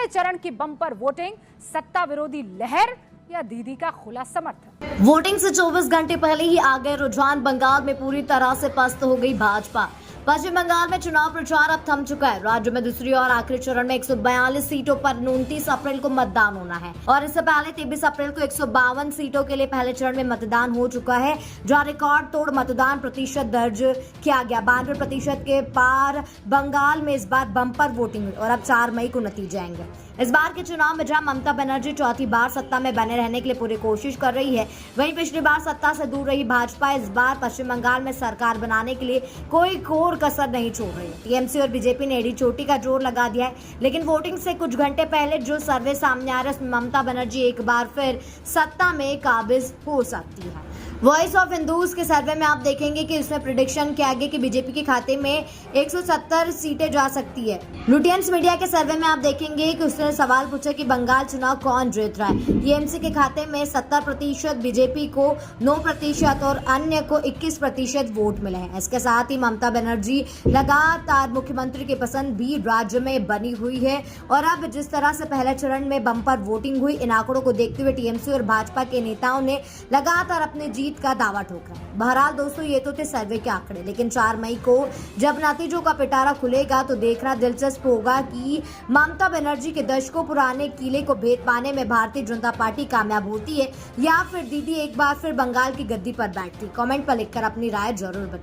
पहले चरण की बम्पर वोटिंग, सत्ता विरोधी लहर या दीदी का खुला समर्थन। वोटिंग से 24 घंटे पहले ही आ गए रुझान। बंगाल में पूरी तरह से पस्त हो गई भाजपा। पश्चिम बंगाल में चुनाव प्रचार अब थम चुका है। राज्य में दूसरी और आखिरी चरण में 142 सीटों पर 29 अप्रैल को मतदान होना है और इससे पहले 23 अप्रैल को 152 सीटों के लिए पहले चरण में मतदान हो चुका है, जहां रिकॉर्ड तोड़ मतदान प्रतिशत दर्ज किया गया। 92% के पार बंगाल में इस बार बम्पर वोटिंग हुई और अब 4 मई को नतीजे आएंगे। इस बार के चुनाव में जहां ममता बनर्जी चौथी बार सत्ता में बने रहने के लिए पूरी कोशिश कर रही है, वहीं पिछली बार सत्ता से दूर रही भाजपा इस बार पश्चिम बंगाल में सरकार बनाने के लिए कोई कसर नहीं छोड़ रही है। टीएमसी और बीजेपी ने एड़ी चोटी का जोर लगा दिया है, लेकिन वोटिंग से कुछ घंटे पहले जो सर्वे सामने आ रहा है उसमें ममता बनर्जी एक बार फिर सत्ता में काबिज हो सकती है। वॉइस ऑफ हिंदूज के सर्वे में आप देखेंगे कि इसमें प्रेडिक्शन किया गया कि बीजेपी के खाते में 170 सीटें जा सकती है। लुटियंस मीडिया के सर्वे में आप देखेंगे कि उसने सवाल पूछा कि बंगाल चुनाव कौन जीत रहा है। टीएमसी के खाते में 70%, बीजेपी को 9% और अन्य को 21% वोट मिले हैं। इसके साथ ही ममता बनर्जी लगातार मुख्यमंत्री की पसंद भी राज्य में बनी हुई है और अब जिस तरह से पहले चरण में बम्पर वोटिंग हुई, इन आंकड़ों को देखते हुए टीएमसी और भाजपा के नेताओं ने लगातार अपनी जीत का दावा ठोका। बहरहाल दोस्तों, ये तो थे सर्वे के आंकड़े, लेकिन 4 मई को जब नतीजों का पिटारा खुलेगा तो देखना दिलचस्प होगा कि ममता बनर्जी के दशकों पुराने किले को भेद पाने में भारतीय जनता पार्टी कामयाब होती है या फिर दीदी एक बार फिर बंगाल की गद्दी पर बैठती। कमेंट पर लिखकर अपनी राय जरूर बताएं।